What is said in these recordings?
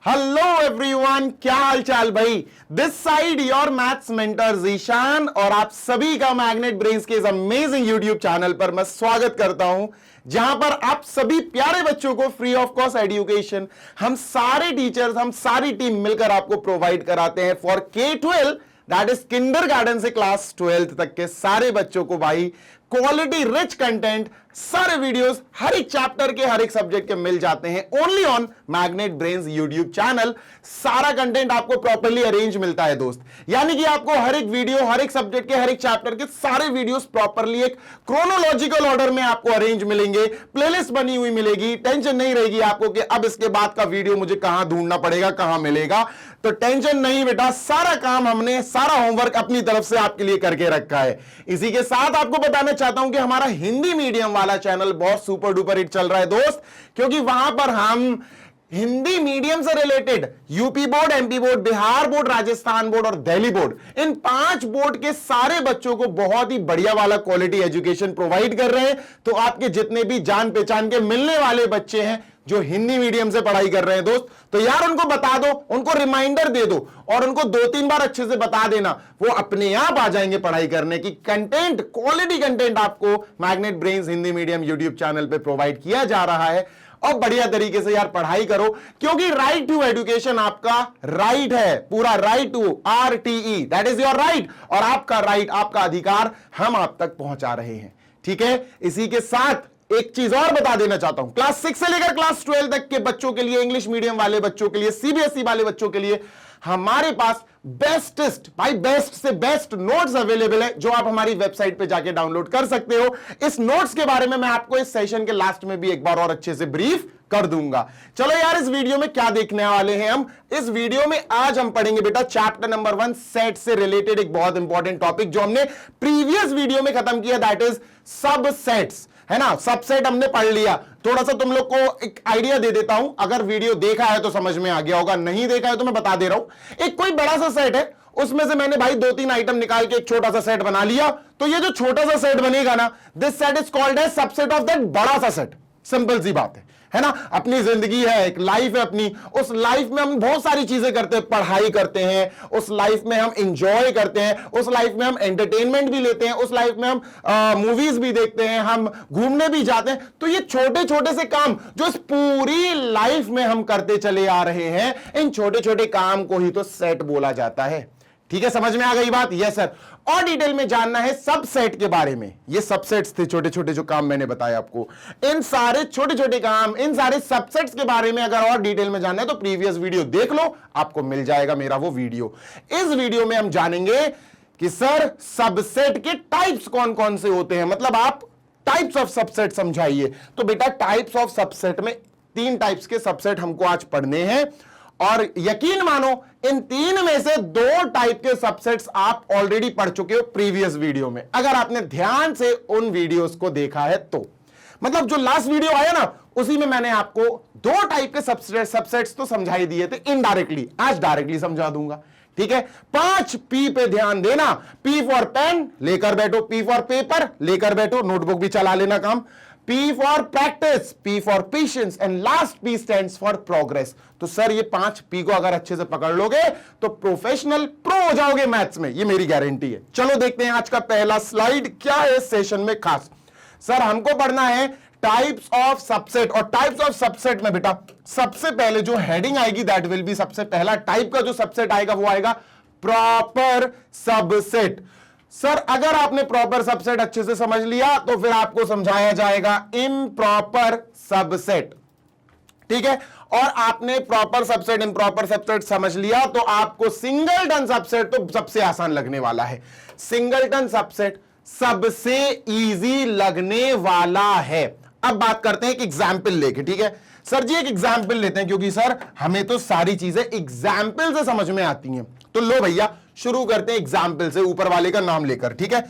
Hello everyone, क्या हाल चाल भाई। This side your maths mentor Zeeshan और आप सभी का मैग्नेट ब्रेन्स के इस अमेजिंग यूट्यूब चैनल पर मैं स्वागत करता हूं, जहां पर आप सभी प्यारे बच्चों को फ्री ऑफ कॉस्ट एजुकेशन हम सारे टीचर्स, हम सारी टीम मिलकर आपको प्रोवाइड कराते हैं for K-12, that is kindergarten से क्लास 12th तक के सारे बच्चों को भाई क्वालिटी रिच कंटेंट, सारे वीडियोस हर एक चैप्टर के, हर एक सब्जेक्ट के मिल जाते हैं only on magnet brains YouTube channel. सारा कंटेंट आपको प्रॉपर्ली अरेंज मिलता है दोस्त, यानी कि आपको हर एक वीडियो, हर एक सब्जेक्ट के, हर एक चैप्टर के सारे वीडियोस प्रॉपर्ली एक क्रोनोलॉजिकल ऑर्डर में आपको अरेंज मिलेंगे, प्लेलिस्ट बनी हुई मिलेगी। टेंशन नहीं रहेगी आपको कि अब इसके बाद का वीडियो मुझे कहां ढूंढना पड़ेगा, कहां मिलेगा। तो टेंशन नहीं बेटा, सारा काम हमने, सारा होमवर्क अपनी तरफ से आपके लिए करके रखा है। इसी के साथ आपको बताना चाहता हूं कि हमारा हिंदी मीडियम वाला चैनल बहुत सुपर डुपर हिट चल रहा है दोस्त, क्योंकि वहां पर हम हिंदी मीडियम से related UP board, MP board, Bihar board, Rajasthan board और दिल्ली बोर्ड, इन 5 बोर्ड के सारे बच्चों को बहुत ही बढ़िया वाला क्वालिटी एजुकेशन प्रोवाइड कर रहे हैं। तो आपके जितने भी जान पहचान के मिलने वाले बच्चे हैं जो हिंदी मीडियम से पढ़ाई कर रहे हैं दोस्त, तो यार उनको बता दो, उनको रिमाइंडर दे दो और उनको 2-3 बार अच्छे से बता देना, वो अपने आप आ जाएंगे पढ़ाई करने की। कंटेंट, क्वालिटी कंटेंट आपको magnet brains Hindi medium YouTube channel पे प्रोवाइड किया जा रहा है और बढ़िया तरीके से यार पढ़ाई करो, क्योंकि राइट टू एजुकेशन आपका राइट है, पूरा right to RTE, that is your right, और आपका राइट, आपका अधिकार हम आप तक पहुंचा रहे हैं। ठीक है, इसी के साथ एक चीज और बता देना चाहता हूं, क्लास 6 से लेकर क्लास 12 तक के बच्चों के लिए, इंग्लिश मीडियम वाले बच्चों के लिए, CBSE वाले बच्चों के लिए हमारे पास बेस्टेस्ट, भाई बेस्ट से बेस्ट नोट्स अवेलेबल है, जो आप हमारी वेबसाइट पे जाके डाउनलोड कर सकते हो। इस नोट्स के बारे में मैं आपको इस सेशन के लास्ट में भी एक बार और अच्छे से ब्रीफ कर दूंगा। चलो यार, इस वीडियो में क्या देखने वाले हैं हम? इस वीडियो में आज हम पढ़ेंगे बेटा चैप्टर नंबर 1 सेट से रिलेटेड एक बहुत इंपॉर्टेंट टॉपिक जो हमने प्रीवियस वीडियो में खत्म किया, दैट इज सबसेट्स, है ना। सबसेट हमने पढ़ लिया। थोड़ा सा तुम लोग को एक आइडिया दे देता हूं, अगर वीडियो देखा है तो समझ में आ गया होगा, नहीं देखा है तो मैं बता दे रहा हूं। एक कोई बड़ा सा सेट है, उसमें से मैंने भाई 2-3 आइटम निकाल के एक छोटा सा सेट बना लिया, तो ये जो छोटा सा सेट बनेगा ना, this set is called as subset of that बड़ा सा सेट। सिंपल सी बात है ना। अपनी जिंदगी है, एक लाइफ है अपनी, उस लाइफ में हम बहुत सारी चीजें करते हैं, पढ़ाई करते हैं, उस लाइफ में हम इंजॉय करते हैं, उस लाइफ में हम एंटरटेनमेंट भी लेते हैं, उस लाइफ में हम मूवीज भी देखते हैं, हम घूमने भी जाते हैं। तो ये छोटे छोटे से काम जो इस पूरी लाइफ में हम करते चले आ रहे हैं, इन छोटे छोटे काम को ही तो सेट बोला जाता है। ठीक है, समझ में आ गई बात? Yes sir. और डिटेल में जानना है सबसेट के बारे में, ये सबसेट्स थे छोटे छोटे जो काम मैंने बताया आपको, इन सारे छोटे छोटे काम, इन सारे सबसेट्स के बारे में अगर और डिटेल में जानना है तो प्रीवियस वीडियो देख लो, आपको मिल जाएगा मेरा वो वीडियो। इस वीडियो में हम जानेंगे कि सर सबसेट के टाइप्स कौन कौन से होते हैं, मतलब आप टाइप्स ऑफ सबसेट समझाइए। तो बेटा टाइप्स ऑफ सबसेट में 3 टाइप्स के सबसेट हमको आज पढ़ने हैं, और यकीन मानो इन 3 में से 2 टाइप के सबसेट्स आप ऑलरेडी पढ़ चुके हो प्रीवियस वीडियो में, अगर आपने ध्यान से उन वीडियोस को देखा है तो। मतलब जो लास्ट वीडियो आया ना, उसी में मैंने आपको 2 टाइप के सबसेट्स तो समझा ही दिए थे इनडायरेक्टली, आज डायरेक्टली समझा दूंगा। ठीक है, 5 P पे ध्यान देना। P फॉर पेन, लेकर बैठो। P फॉर पेपर, लेकर बैठो, नोटबुक भी चला लेना काम। P for practice, P for patience and last P stands for progress। तो सर ये 5 P को अगर अच्छे से पकड़ लोगे तो प्रोफेशनल प्रो हो जाओगे मैथ्स में, ये मेरी गारंटी है। चलो देखते हैं आज का पहला स्लाइड क्या है इस सेशन में खास। सर हमको पढ़ना है टाइप्स ऑफ सबसेट, और टाइप्स ऑफ सबसेट में बेटा सबसे पहले जो हेडिंग आएगी दैट विल बी, सबसे पहला टाइप का जो सबसेट आएगा वो आएगा प्रॉपर सबसेट। सर अगर आपने प्रॉपर सबसेट अच्छे से समझ लिया तो फिर आपको समझाया जाएगा इम्प्रॉपर सबसेट। ठीक है, और आपने प्रॉपर सबसेट, इम्प्रॉपर सबसेट समझ लिया तो आपको सिंगलटन सबसेट तो सबसे आसान लगने वाला है। सिंगलटन सबसेट सबसे इजी लगने वाला है। अब बात करते हैं एक एग्जाम्पल लेके। ठीक है सर जी, एक एग्जाम्पल लेते हैं, क्योंकि सर हमें तो सारी चीजें एग्जाम्पल से समझ में आती हैं। तो लो भैया शुरू करते हैं एग्जाम्पल से, ऊपर वाले का नाम लेकर। ठीक है,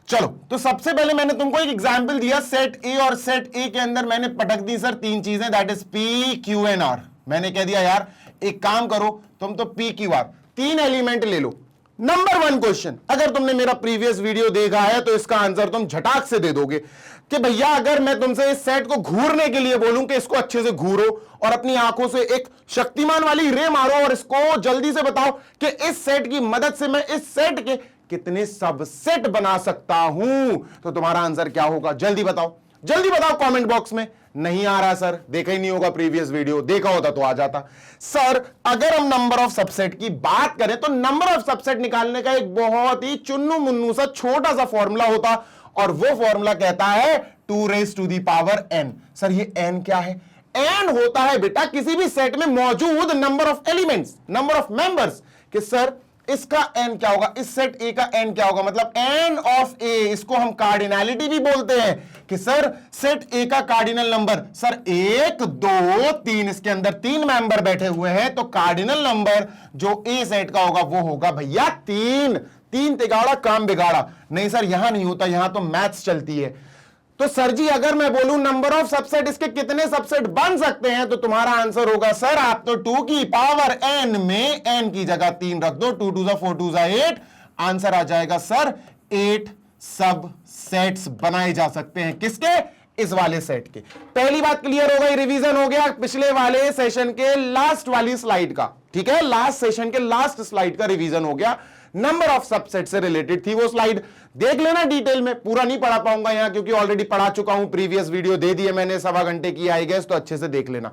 चलो तो सबसे पहले मैंने तुमको एक एग्जाम्पल दिया सेट ए, और सेट ए के अंदर मैंने पटक दी सर 3 चीजें, that is P, Q and R। मैंने कह दिया यार एक काम करो, तुम तो P, Q, R 3 एलिमेंट ले लो। नंबर 1 क्वेश्चन, अगर तुमने मेरा प्रीवियस वीडियो देखा है तो इसका आंसर तुम झटाक से दे दोगे कि भैया अगर मैं तुमसे इस सेट को घूरने के लिए बोलूं कि इसको अच्छे से घूरो और अपनी आंखों से एक शक्तिमान वाली रे मारो और इसको जल्दी से बताओ कि इस सेट की मदद से मैं इस सेट के कितने सबसेट बना सकता हूं, तो तुम्हारा आंसर क्या होगा? जल्दी बताओ, जल्दी बताओ कमेंट बॉक्स में। नहीं आ रहा सर, देखा ही नहीं होगा प्रीवियस वीडियो, देखा होता तो आ जाता। सर अगर हम नंबर ऑफ सबसेट की बात करें तो नंबर ऑफ सबसेट निकालने का एक बहुत ही चुन्नू मुन्नू सा छोटा सा फॉर्मूला होता और वो फॉर्मूला कहता है 2 raised to the power n। Sir ये n क्या है? n होता है बेटा किसी भी सेट में मौजूद number of elements, number of members. कि सर इसका n क्या होगा, इस सेट A का n क्या होगा, मतलब n ऑफ A। इसको हम कार्डिनैलिटी भी बोलते हैं कि सर सेट A का कार्डिनल नंबर, सर 1 2 3, इसके अंदर 3 मेंबर बैठे हुए हैं तो कार्डिनल नंबर जो A सेट का होगा वो होगा भैया 3। 3 तिगाड़ा काम बिगाड़ा। नहीं सर यहां नहीं होता, यहां तो मैथ्स चलती है। तो सर जी अगर मैं बोलूं नंबर ऑफ सबसेट, इसके कितने सबसेट बन सकते हैं, तो तुम्हारा आंसर होगा सर आप तो 2 की पावर n में n की जगह 3 रख दो, 2 2 4 2 8। आंसर आ जाएगा सर 8 सब सेट्स बनाए जा सकते हैं। किसके? इस वाले सेट के। पहली बात क्लियर हो गई, रिवीजन हो गया पिछले वाले सेशन के लास्ट वाली स्लाइड का। ठीक है, लास्ट सेशन के लास्ट स्लाइड का रिवीजन हो गया। नंबर ऑफ सबसेट से रिलेटेड थी वो स्लाइड, देख लेना डिटेल में। पूरा नहीं पढ़ा पाऊंगा यहां क्योंकि ऑलरेडी पढ़ा चुका हूं, प्रीवियस वीडियो दे दिए मैंने, 1.25 घंटे की आई गेस, तो अच्छे से देख लेना।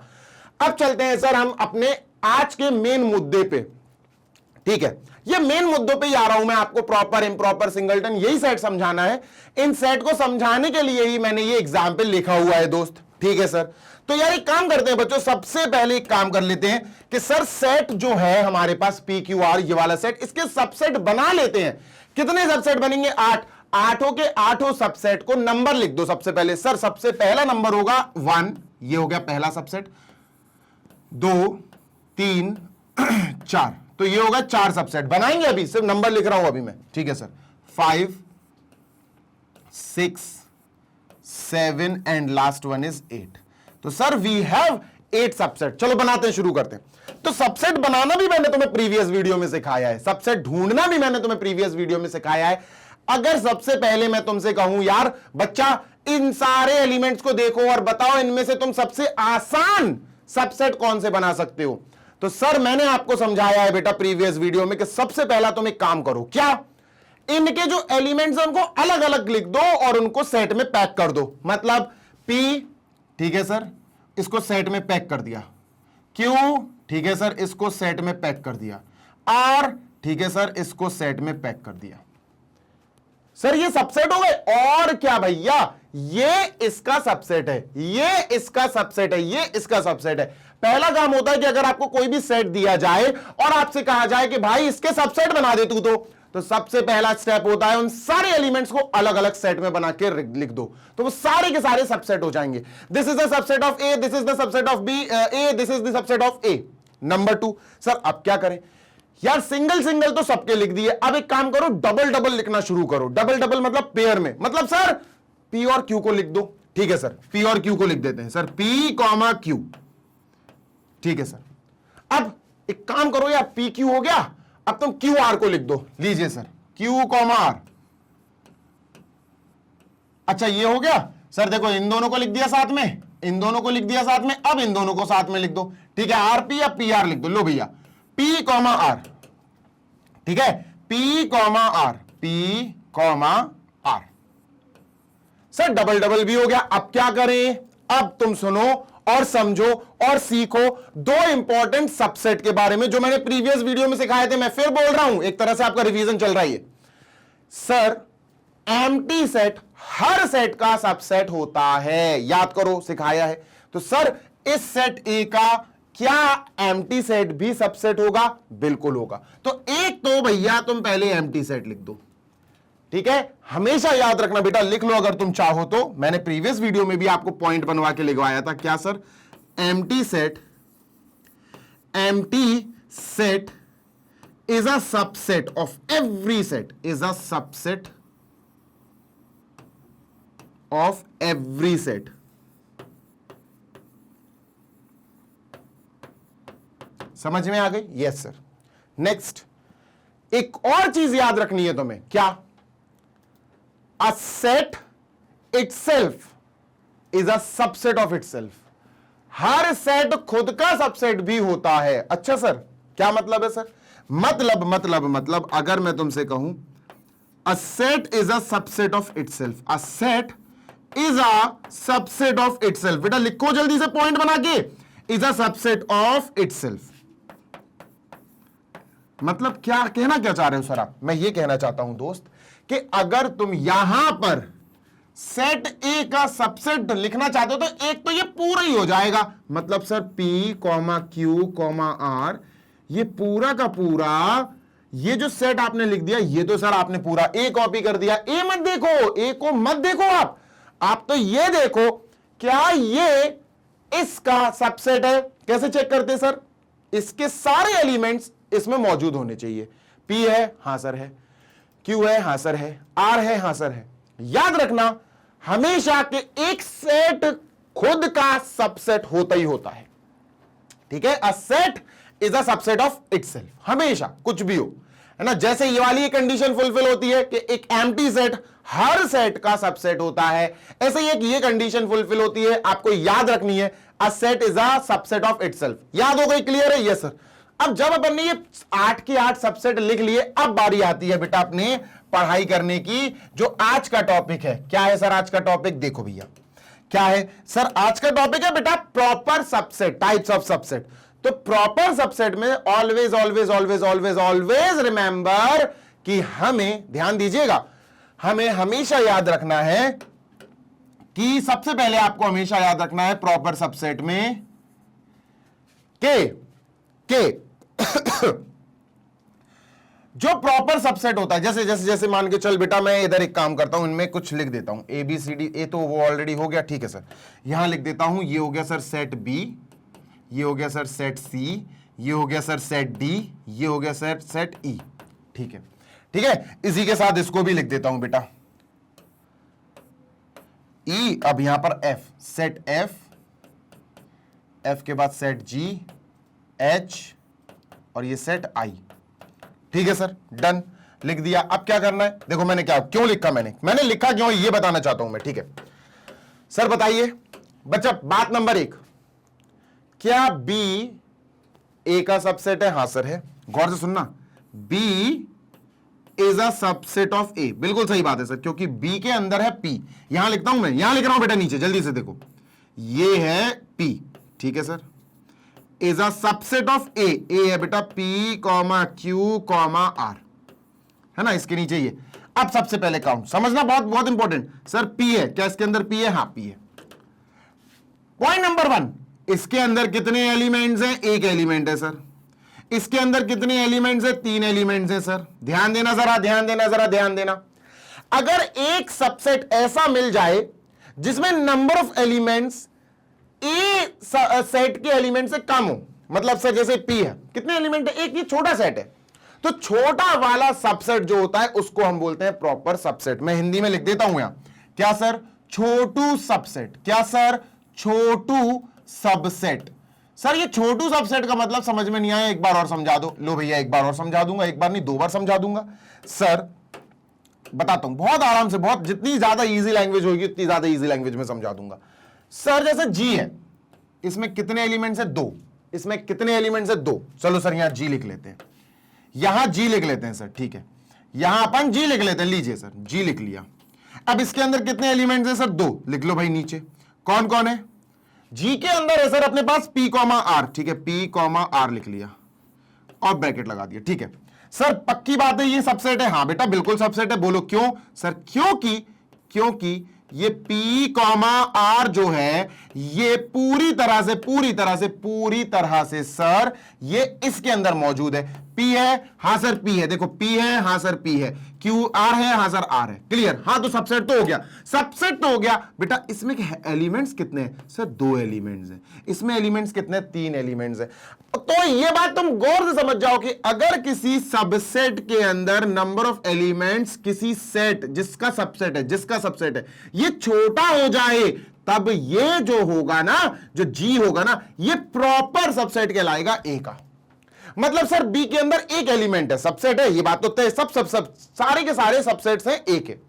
अब चलते हैं सर हम अपने आज के मेन मुद्दे पे। ठीक है, ये मेन मुद्दों पे ही आ रहा हूं मैं, आपको प्रॉपर इम्प्रॉपर सिंगलटन यही सेट समझाना है। इन सेट को समझाने के लिए ही मैंने ये एग्जाम्पल लिखा हुआ है दोस्त। ठीक है सर, तो यार एक काम करते हैं बच्चों, सबसे पहले एक काम कर लेते हैं कि सर सेट जो है हमारे पास PQR ये वाला सेट, इसके सबसेट बना लेते हैं। कितने सबसेट बनेंगे? 8। आठों के आठों सबसेट को नंबर लिख दो सबसे पहले। सर सबसे पहला नंबर होगा 1, ये हो गया पहला सबसेट। 2 3 4, तो ये होगा 4 सबसेट बनाएंगे। अभी सिर्फ नंबर लिख रहा हूं अभी मैं। ठीक है sir, 5 6 7 and last one is 8। तो सर वी हैव 8 सबसेट। चलो बनाते हैं, शुरू करते हैं। तो सबसेट बनाना भी मैंने तुम्हें प्रीवियस वीडियो में सिखाया है, सबसेट ढूंढना भी मैंने तुम्हें प्रीवियस वीडियो में सिखाया है। अगर सबसे पहले मैं तुमसे कहूं यार बच्चा इन सारे एलिमेंट्स को देखो और बताओ इनमें से तुम सबसे आसान सबसेट कौन से बना सकते हो, तो सर मैंने आपको समझाया है बेटा प्रीवियस वीडियो में कि सबसे पहला तुम एक काम करो, क्या? इनके जो एलिमेंट्स हैं उनको अलग अलग लिख दो और उनको सेट में पैक कर दो। मतलब P, ठीक है सर, इसको सेट में पैक कर दिया। Q, ठीक है सर, इसको सेट में पैक कर दिया। R, ठीक है सर, इसको सेट में पैक कर दिया। सर ये सबसेट हो गए। और क्या भैया, ये इसका सबसेट है, ये इसका सबसेट है, ये इसका सबसेट है। पहला काम होता है कि अगर आपको कोई भी सेट दिया जाए और आपसे कहा जाए कि भाई इसके सबसेट बना दे तू, तो सबसे पहला स्टेप होता है उन सारे एलिमेंट्स को अलग अलग सेट में बना के लिख दो, तो वो सारे के सारे सबसेट हो जाएंगे। This is the subset of A, this is the subset of B, A, this is the subset of A. Number 2, sir अब क्या करें यार, सिंगल सिंगल तो सबके लिख दिए, अब एक काम करो डबल डबल लिखना शुरू करो। डबल डबल मतलब पेयर में, मतलब सर P और Q को लिख दो। ठीक है सर, P और Q को लिख देते हैं सर, P, Q। ठीक है सर, अब एक काम करो यार, PQ हो गया, अब तुम QR को लिख दो। लीजिए सर, Q, R। अच्छा ये हो गया सर, देखो इन दोनों को लिख दिया साथ में, इन दोनों को लिख दिया साथ में, अब इन दोनों को साथ में लिख दो। ठीक है, RP या PR लिख दो। लो भैया P, R, ठीक है, P, R, P, R। Sir double double भी हो गया। अब क्या करें? अब तुम सुनो और समझो और सीखो दो इंपॉर्टेंट सबसेट के बारे में जो मैंने प्रीवियस वीडियो में सिखाए थे। मैं फिर बोल रहा हूं, एक तरह से आपका रिवीजन चल रहा है। सर एम्प्टी सेट हर सेट का सबसेट होता है, याद करो सिखाया है। तो सर इस सेट ए का क्या एम्प्टी सेट भी सबसेट होगा? बिल्कुल होगा। तो एक तो भैया तुम पहले एम्प्टी सेट लिख दो। ठीक है, हमेशा याद रखना बेटा, लिख लो अगर तुम चाहो तो। मैंने प्रीवियस वीडियो में भी आपको पॉइंट बनवा के लिखवाया था। क्या sir? Empty set is a subset of every set, is a subset of every set. समझ में आ गई? Yes sir. नेक्स्ट, एक और चीज याद रखनी है तुम्हें, क्या? A set itself is a subset of itself. Her set खुद का सबसेट भी होता है। अच्छा सर, क्या मतलब है सर? मतलब अगर मैं तुमसे कहूं a set is a subset of itself, a set is a subset of itself, बेटा लिखो जल्दी से पॉइंट बना के, is a subset of itself. मतलब क्या कहना क्या चाह रहे हो सर आप? मैं ये कहना चाहता हूं दोस्त कि अगर तुम यहां पर सेट ए का सबसेट लिखना चाहते हो तो एक तो ये पूरा ही हो जाएगा, मतलब sir P comma Q comma R, ये पूरा का पूरा ये जो सेट आपने लिख दिया ये तो सर आपने पूरा ए कॉपी कर दिया। ए मत देखो, ए को मत देखो, आप तो ये देखो क्या ये इसका सबसेट है। कैसे चेक करते हैं सर? इसके सारे एलिमेंट्स इसमें मौजूद होने चाहिए। पी है, हां सर है, क्यू है, हां सर है, आर है, हां सर है। याद रखना हमेशा के एक सेट खुद का सबसेट होता ही होता है, ठीक है? A set is a subset of itself, हमेशा कुछ भी हो, है ना। जैसे ये वाली कंडीशन फुलफिल होती है कि एक एम्प्टी सेट हर सेट का सबसेट होता है, ऐसे ही एक ये कंडीशन फुलफिल होती है, आपको याद रखनी है, a set is a subset of itself. याद हो गई? क्लियर है? Yes sir. अब जब अपन ने ये 8 के 8 सबसेट लिख लिए, अब बारी आती है बेटा अपने पढ़ाई करने की, जो आज का टॉपिक है। क्या है सर आज का टॉपिक? देखो भैया क्या है सर आज का टॉपिक है बेटा, proper subset, types of subset. तो प्रॉपर सबसेट में always always always always always remember कि हमें, ध्यान दीजिएगा, हमें हमेशा याद रखना है कि सबसे पहले आपको हमेशा याद रखना है प्रॉपर सबसेट में के जो प्रॉपर सबसेट होता है, जैसे जैसे जैसे मान के चल बेटा मैं इधर एक काम करता हूं, इनमें कुछ लिख देता हूं, ए बी सी डी, ए तो वो ऑलरेडी हो गया, ठीक है सर। यहां लिख देता हूं, ये हो गया सर सेट बी, ये हो गया सर सेट सी, ये हो गया सर सेट डी, ये हो गया सर सेट ई, ठीक है, ठीक है। इसी के साथ इसको भी लिख देता हूं बेटा ई। अब यहां पर एफ, सेट एफ, एफ के बाद सेट जी, एच और ये सेट आई, ठीक है सर, डन, लिख दिया। अब क्या करना है? देखो मैंने क्या क्यों लिखा, मैंने लिखा क्यों ये बताना चाहता हूं मैं, ठीक है सर। बताइए बच्चा, बात नंबर 1, क्या बी ए का सबसेट है? हां सर है। गौर से सुनना, B is a subset of A, बिल्कुल सही बात है सर, क्योंकि बी के अंदर है पी। यहां लिखता हूं मैं, यहां लिख रहा हूं बेटा नीचे, जल्दी से देखो, ये है पी, ठीक है sir, is a subset of A. A है बेटा P comma Q comma R, है ना, इसके नीचे ये। अब सबसे पहले काउंट समझना बहुत बहुत इंपॉर्टेंट, सर पी है, क्या इसके अंदर पी है? हाँ पी है। पॉइंट नंबर 1, इसके अंदर कितने एलिमेंट्स हैं? एक एलिमेंट है सर। इसके अंदर कितने एलिमेंट्स हैं? 3 एलिमेंट्स हैं सर। ध्यान देना जरा, ध्यान देना जरा, ध्यान देना। अगर एक सबसेट ऐसा मिल जाए जिसमें number of elements A set के एलिमेंट से कम हो, मतलब सर जैसे पी है, कितने एलिमेंट है? एक, ये छोटा सेट है, तो छोटा वाला सबसेट जो होता है उसको हम बोलते हैं प्रॉपर सबसेट। मैं हिंदी में लिख देता हूं यहां, क्या सर? छोटू सबसेट। क्या सर? छोटू सबसेट। सर ये छोटू सबसेट का मतलब समझ में नहीं आया, एक बार और समझा दो। लो भैया एक बार और समझा दूंगा, एक बार नहीं 2 बार समझा दूंगा सर। बताता हूं बहुत आराम से, बहुत जितनी ज्यादा इजी लैंग्वेज होगी उतनी ज्यादा इजी लैंग्वेज में समझा दूंगा सर। जैसे जी है, इसमें कितने एलिमेंट्स है? 2। इसमें कितने एलिमेंट्स है? 2। चलो सर यहां जी लिख लेते हैं, यहां जी लिख लेते हैं सर, ठीक है, यहां अपन जी लिख लेते हैं। लीजिए सर जी लिख लिया। अब इसके अंदर कितने एलिमेंट्स है सर? 2। लिख लो भाई नीचे, कौन कौन है? जी के अंदर है सर अपने पास पी कॉमा आर, ठीक है, पी कॉमा आर लिख लिया और ब्रैकेट लगा दिया, ठीक है सर। पक्की बात है ये सबसेट है? हाँ बेटा बिल्कुल सबसेट है। बोलो क्यों सर? क्योंकि ये P कॉमा आर जो है ये पूरी तरह से सर ये इसके अंदर मौजूद है। P है, हाँ सर P है, देखो P है, हाँ सर P है, Q R है, हाँ सर R है, क्लियर? हाँ तो सबसेट तो हो गया, सबसेट तो हो गया बेटा। इसमें एलिमेंट्स कितने हैं सर? 2 एलिमेंट्स हैं। इसमें एलिमेंट्स कितने? 3 एलिमेंट्स हैं। तो ये बात तुम गौर से समझ जाओ कि अगर किसी सबसेट के अंदर नंबर ऑफ एलिमेंट्स किसी सेट जिसका सबसेट है ये छोटा हो जाए, तब ये जो होगा ना, जो जी होगा ना, ये प्रॉपर सबसेट कहलाएगा ए का। मतलब सर बी के अंदर एक एलिमेंट है, सबसेट है, ये बात तो तय, सब सारे के सारे सबसेट्स हैं एक है।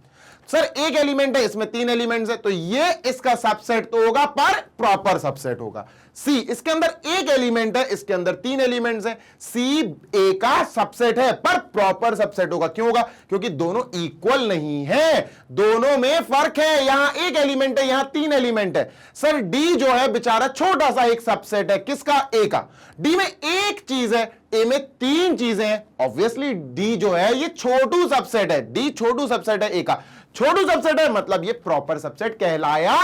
सर एक एलिमेंट है, इसमें 3 एलिमेंट्स है, तो ये इसका सबसेट तो होगा पर प्रॉपर सबसेट होगा। सी इसके अंदर एक एलिमेंट है, इसके अंदर 3 एलिमेंट्स हैं, सी ए का सबसेट है पर प्रॉपर सबसेट होगा। क्यों होगा? क्योंकि दोनों इक्वल नहीं है, दोनों में फर्क है, यहां एक एलिमेंट है, यहां 3 एलिमेंट है। सर डी जो है बेचारा छोटा सा एक सबसेट है, किसका? ए का। डी में एक चीज है, ए में 3 चीजें हैं, ऑब्वियसली डी जो है ये छोटू सबसेट है, डी छोटू सबसेट है ए का, छोटू सबसेट है, मतलब ये प्रॉपर सबसेट कहलाया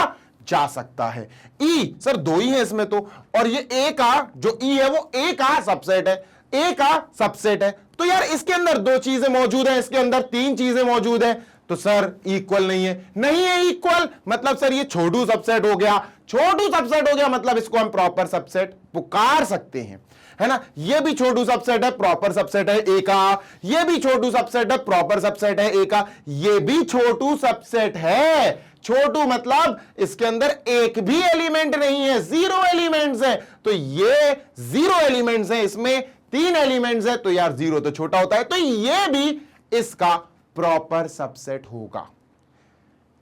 जा सकता है। ई सर 2 ही है इसमें तो, और ये ए का जो ई है वो ए का सबसेट है, ए का सबसेट है, तो यार इसके अंदर 2 चीजें मौजूद है, इसके अंदर 3 चीजें मौजूद है, तो सर इक्वल नहीं है, नहीं है इक्वल, मतलब सर ये छोटू सबसेट हो गया, छोटू सबसेट हो गया, मतलब इसको हम प्रॉपर सबसेट पुकार सकते हैं, है ना। ये भी छोटू सबसेट है, प्रॉपर सबसेट है ए का, ये भी छोटू सबसेट है, प्रॉपर सबसेट है ए का, ये भी छोटू सबसेट है। छोटू मतलब इसके अंदर एक भी एलिमेंट नहीं है, 0 एलिमेंट्स है, तो ये 0 एलिमेंट्स है, इसमें 3 एलिमेंट्स है, तो यार 0 तो छोटा होता है, तो ये भी इसका प्रॉपर सबसेट होगा।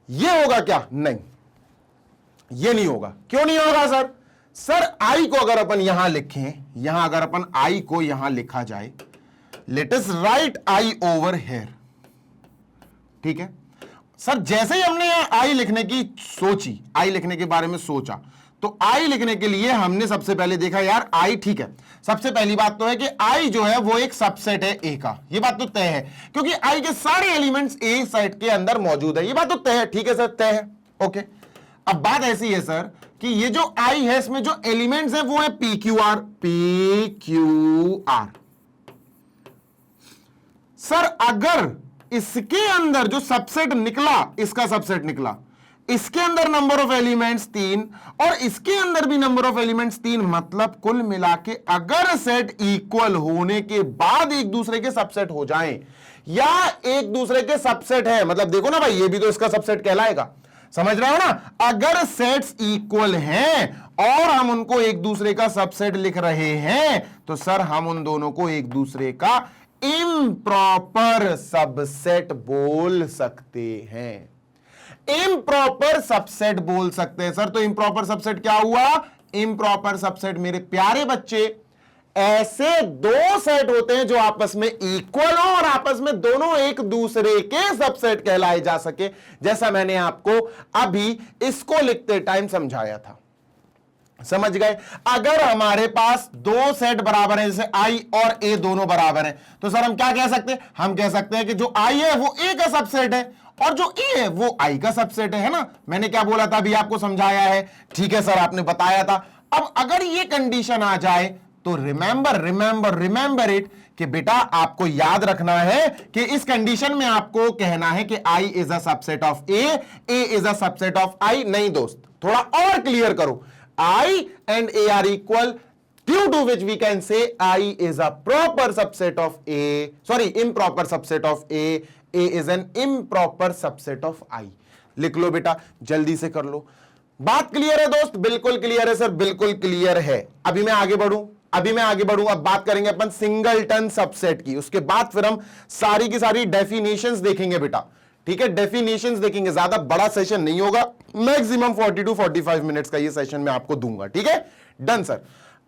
ये होगा क्या? नहीं, ये नहीं होगा। क्यों नहीं होगा सर? सर आई को अगर अपन यहां लिखें, यहां अगर अपन आई को यहां लिखा जाए, let us right I over here, ठीक है सर। जैसे ही हमने यहां आई लिखने की सोची, आई लिखने के बारे में सोचा, तो आई लिखने के लिए हमने सबसे पहले देखा यार आई, ठीक है, सबसे पहली बात तो है कि आई जो है वो एक सबसेट है ए का, ये बात तो तय है, क्योंकि आई के सारे एलिमेंट्स ए सेट के अंदर मौजूद है, ये बात तो तय है, ठीक है सर, तय है, ओके। अब बात ऐसी है सर कि ये जो आई है इसमें जो एलिमेंट्स है वो है P Q R, P Q R. Sir अगर इसके अंदर जो सबसेट निकला, इसका सबसेट निकला, इसके अंदर नंबर ऑफ एलिमेंट्स 3 और इसके अंदर भी नंबर ऑफ एलिमेंट्स 3, मतलब कुल मिला के अगर सेट इक्वल होने के बाद एक दूसरे के सबसेट हो जाएं, या एक दूसरे के सबसेट है, मतलब देखो ना भाई, ये भी तो इसका सबसेट कहलाएगा, समझ रहे हो ना। अगर सेट्स इक्वल हैं और हम उनको एक दूसरे का सबसेट लिख रहे हैं, तो सर हम उन दोनों को एक दूसरे का इम्प्रॉपर सबसेट बोल सकते हैं, इम्प्रॉपर सबसेट बोल सकते हैं सर। तो इम्प्रॉपर सबसेट क्या हुआ? इम्प्रॉपर सबसेट मेरे प्यारे बच्चे ऐसे 2 सेट होते हैं जो आपस में इक्वल हो और आपस में दोनों एक दूसरे के सबसेट कहलाए जा सके, जैसा मैंने आपको अभी इसको लिखते टाइम समझाया था, समझ गए। अगर हमारे पास 2 सेट बराबर है, जैसे आई और ए दोनों बराबर हैं, तो सर हम क्या कह सकते हैं? हम कह सकते हैं कि जो आई है वो ए का सबसेट है और जो ए है वो आई का सबसेट है ना। मैंने क्या बोला था अभी आपको समझाया है, ठीक है सर, आपने बताया था। अब अगर ये कंडीशन आ जाए तो रिमेंबर इट कि बेटा आपको याद रखना है कि इस कंडीशन में आपको कहना है कि I is a subset of A is a subset of I. नहीं दोस्त, थोड़ा और क्लियर करो, I and A are equal, due to which we can say I is a proper subset of A, sorry, improper subset of A is an improper subset of I। लिख लो बेटा, जल्दी से कर लो। बात क्लियर है दोस्त? बिल्कुल क्लियर है सर, बिल्कुल क्लियर है। अभी मैं आगे बढ़ूं, अब बात करेंगे अपन सिंगलटन सबसेट की, उसके बाद फिर हम सारी की सारी डेफिनेशंस देखेंगे बेटा, ठीक है, डेफिनेशंस देखेंगे। ज्यादा बड़ा सेशन नहीं होगा, मैक्सिमम 40 to 45 मिनट्स का ये सेशन मैं आपको दूंगा, ठीक है, डन सर।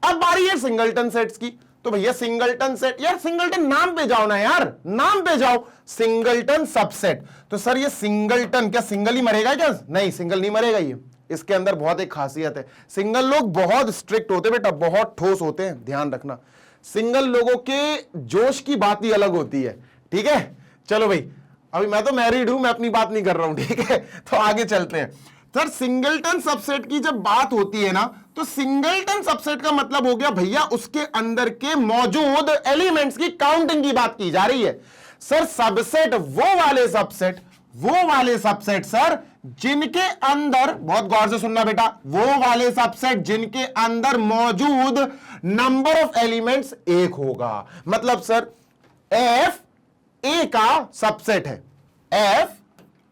अब बारी है सिंगलटन सेट्स की, तो भैया सिंगलटन सेट, यार सिंगलटन नाम पे जाओ ना यार, नाम पे जाओ, सिंगलटन सबसेट। तो सर ये सिंगलटन क्या सिंगल ही मरेगा क्या? नहीं, सिंगल नहीं मरेगा ये, इसके अंदर बहुत एक खासियत है। सिंगल लोग बहुत स्ट्रिक्ट होते हैं बेटा, बहुत ठोस होते हैं, ध्यान रखना। सिंगल लोगों के जोश की बात ही अलग होती है, ठीक है। चलो भाई, अभी मैं तो मैरिड हूं, मैं अपनी बात नहीं कर रहा हूं, ठीक है, तो आगे चलते हैं। सर सिंगलटन सबसेट की जब बात होती है ना, तो सिंगलटन सबसेट का मतलब हो गया भैया उसके अंदर के मौजूद एलिमेंट्स की काउंटिंग की बात की जा रही है। सर सबसेट वो वाले सबसेट सर जिनके अंदर, बहुत गौर से सुनना बेटा, वो वाले सबसेट जिनके अंदर मौजूद नंबर ऑफ एलिमेंट्स 1 होगा। मतलब सर एफ ए का सबसेट है, एफ